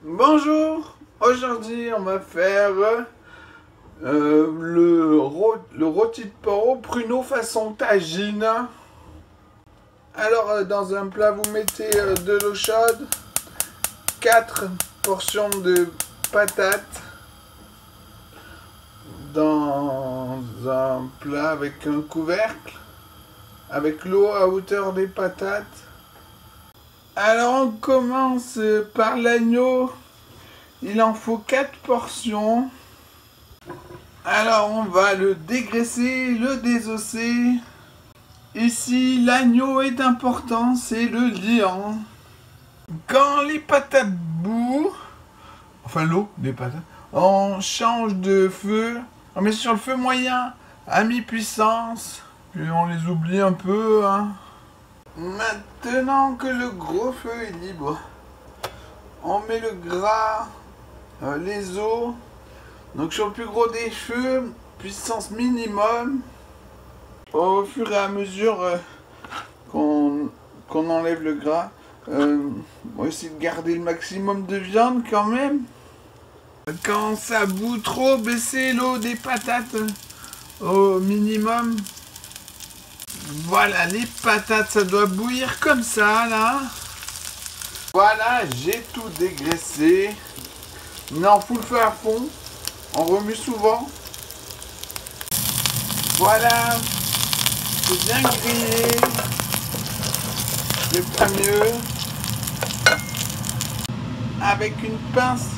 Bonjour, aujourd'hui on va faire le rôti de porc au pruneau façon tagine. Alors dans un plat vous mettez de l'eau chaude, 4 portions de patates dans un plat avec un couvercle, avec l'eau à hauteur des patates. Alors on commence par l'agneau, il en faut 4 portions. Alors on va le dégraisser, le désosser. Ici l'agneau est important, c'est le liant. Quand les patates bout, enfin l'eau des patates, on change de feu, on met sur le feu moyen à mi-puissance, puis on les oublie un peu, hein. Maintenant que le gros feu est libre, on met le gras, les os, donc sur le plus gros des feux, puissance minimum. Au fur et à mesure qu'on enlève le gras, on va essayer de garder le maximum de viande quand même. Quand ça bout trop, baissez l'eau des patates au minimum. Voilà, les patates, ça doit bouillir comme ça, là. Voilà, j'ai tout dégraissé. Maintenant, on fout le feu à fond. On remue souvent. Voilà. C'est bien grillé. C'est pas mieux. Avec une pince,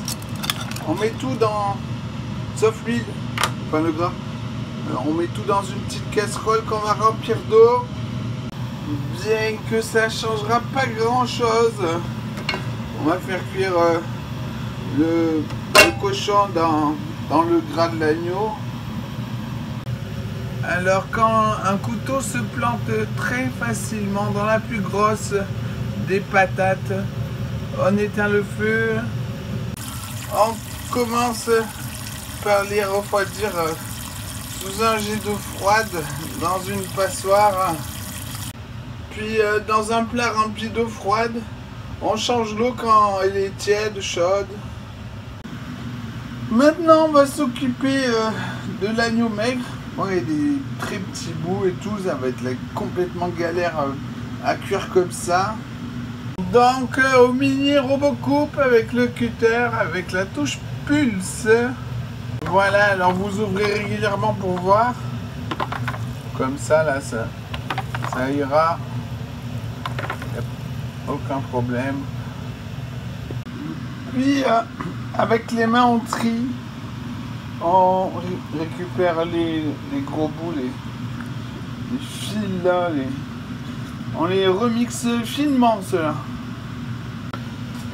on met tout dans... sauf l'huile, enfin le gras. On met tout dans une petite casserole qu'on va remplir d'eau. Bien que ça changera pas grand chose, on va faire cuire le cochon dans le gras de l'agneau. Alors quand un couteau se plante très facilement dans la plus grosse des patates, on éteint le feu. On commence par les refroidir sous un jet d'eau froide dans une passoire, puis dans un plat rempli d'eau froide, on change l'eau quand elle est tiède, chaude. Maintenant on va s'occuper de l'agneau maigre. Bon, il y a des très petits bouts et tout, ça va être complètement galère à cuire comme ça. Donc au mini robot coupe avec le cutter, avec la touche pulse. Voilà, alors vous ouvrez régulièrement pour voir. Comme ça, là, ça ira. Aucun problème. Puis, avec les mains, on trie. On récupère les gros bouts, les fils, là. On les remixe finement, ceux-là.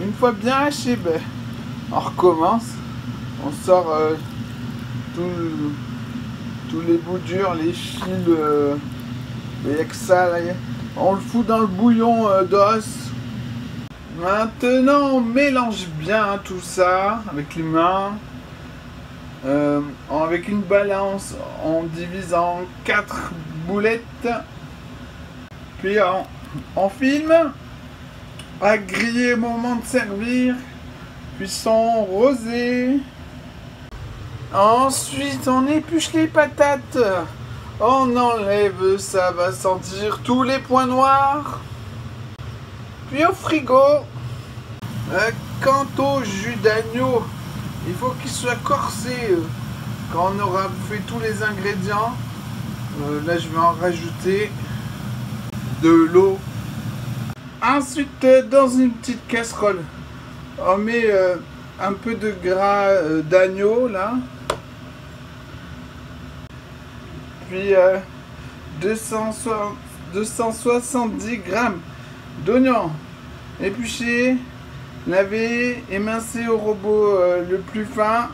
Une fois bien haché, ben, on recommence. On sort... tous les bouts durs, les fils, il n'y a que ça là. On le fout dans le bouillon d'os. Maintenant on mélange bien tout ça avec les mains. Avec une balance, on divise en 4 boulettes. Puis on filme. À griller au moment de servir. Cuisson rosée. Ensuite, on épluche les patates. On enlève, ça va sentir tous les points noirs. Puis au frigo. Quant au jus d'agneau, il faut qu'il soit corsé. Quand on aura fait tous les ingrédients, là je vais en rajouter de l'eau. Ensuite, dans une petite casserole, on met un peu de gras d'agneau là. Puis 270 grammes d'oignons épluchés, lavés, émincés au robot le plus fin.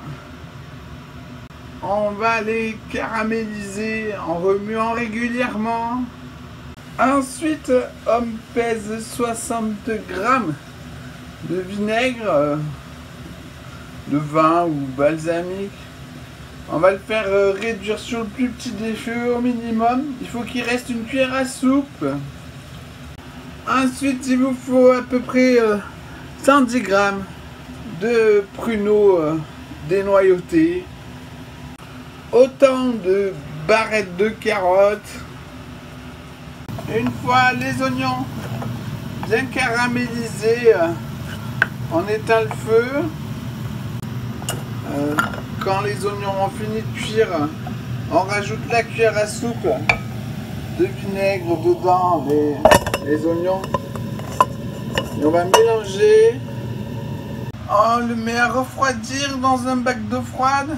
On va les caraméliser en remuant régulièrement. Ensuite, on pèse 60 grammes de vinaigre, de vin ou balsamique. On va le faire réduire sur le plus petit des feux au minimum. Il faut qu'il reste une cuillère à soupe. Ensuite, il vous faut à peu près 110 grammes de pruneaux dénoyautés, autant de barrettes de carottes. Une fois les oignons bien caramélisés, on éteint le feu. Quand les oignons ont fini de cuire, on rajoute la cuillère à soupe de vinaigre dedans les oignons. Et on va mélanger. On le met à refroidir dans un bac d'eau froide,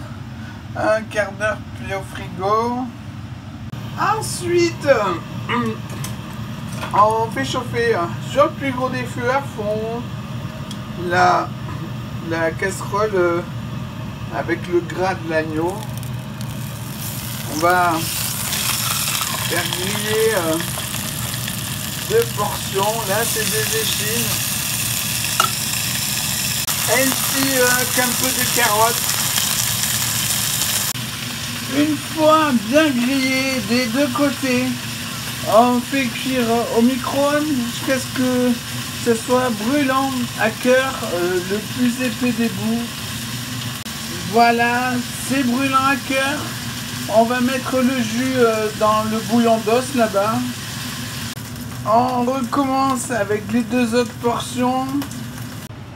un quart d'heure puis au frigo. Ensuite, on fait chauffer sur le plus gros des feux à fond la casserole avec le gras de l'agneau. On va faire griller 2 portions. Là, c'est des échines. Ainsi qu'un peu de carottes. Une fois bien grillé des 2 côtés, on fait cuire au micro-ondes jusqu'à ce que ce soit brûlant à cœur, le plus épais des bouts. Voilà, c'est brûlant à cœur. On va mettre le jus dans le bouillon d'os là-bas. On recommence avec les 2 autres portions.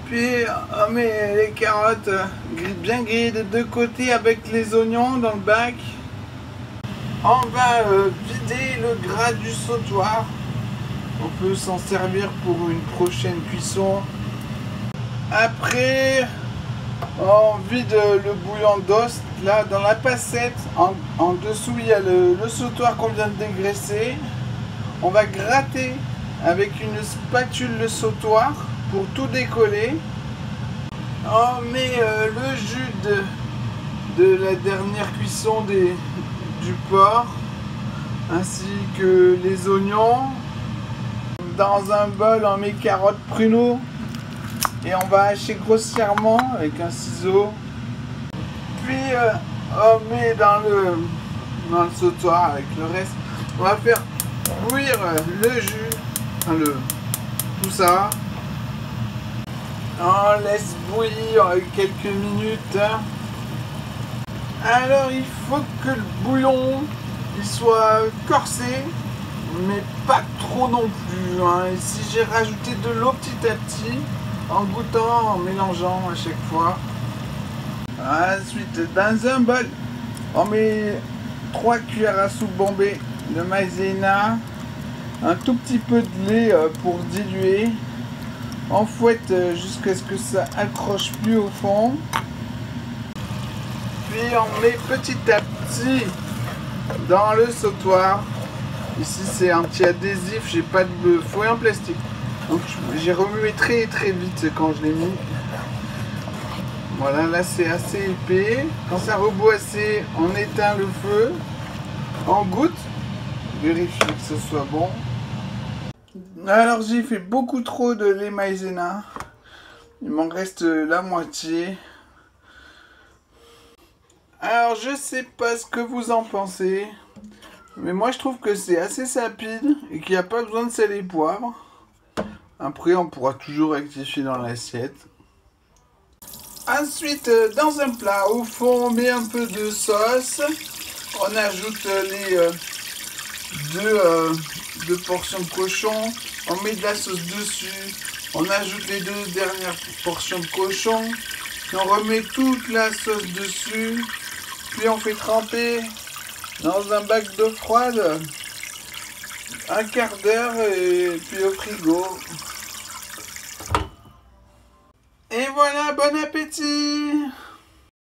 Puis on met les carottes bien grillées des 2 côtés avec les oignons dans le bac. On va vider le gras du sautoir. On peut s'en servir pour une prochaine cuisson. Après, on vide le bouillon d'os. Là, dans la passette, en dessous, il y a le sautoir qu'on vient de dégraisser. On va gratter avec une spatule le sautoir pour tout décoller. On met le jus de la dernière cuisson du porc, ainsi que les oignons. Dans un bol, on met carottes, pruneaux et on va hacher grossièrement avec un ciseau. Puis on met dans le sautoir avec le reste. On va faire bouillir le jus, tout ça. On laisse bouillir quelques minutes. Alors il faut que le bouillon il soit corsé, mais pas trop non plus. Ici j'ai rajouté de l'eau petit à petit, en goûtant, en mélangeant à chaque fois. Ensuite, dans un bol, on met 3 cuillères à soupe bombées de maïzena, un tout petit peu de lait pour diluer. On fouette jusqu'à ce que ça accroche plus au fond. Puis on met petit à petit dans le sautoir. Ici c'est anti-adhésif, j'ai pas de fouet en plastique. Donc j'ai remué très vite quand je l'ai mis. Voilà, là c'est assez épais. Quand ça rebout assez, on éteint le feu. On goûte, vérifie que ce soit bon. Alors j'ai fait beaucoup trop de lait maïzena. Il m'en reste la moitié. Alors je sais pas ce que vous en pensez, mais moi je trouve que c'est assez sapide et qu'il n'y a pas besoin de sel et poivre. Après on pourra toujours rectifier dans l'assiette. Ensuite dans un plat, au fond on met un peu de sauce. On ajoute les deux portions de cochon. On met de la sauce dessus. On ajoute les 2 dernières portions de cochon. Puis on remet toute la sauce dessus. Puis on fait tremper dans un bac d'eau froide un quart d'heure et puis au frigo. Et voilà, bon appétit!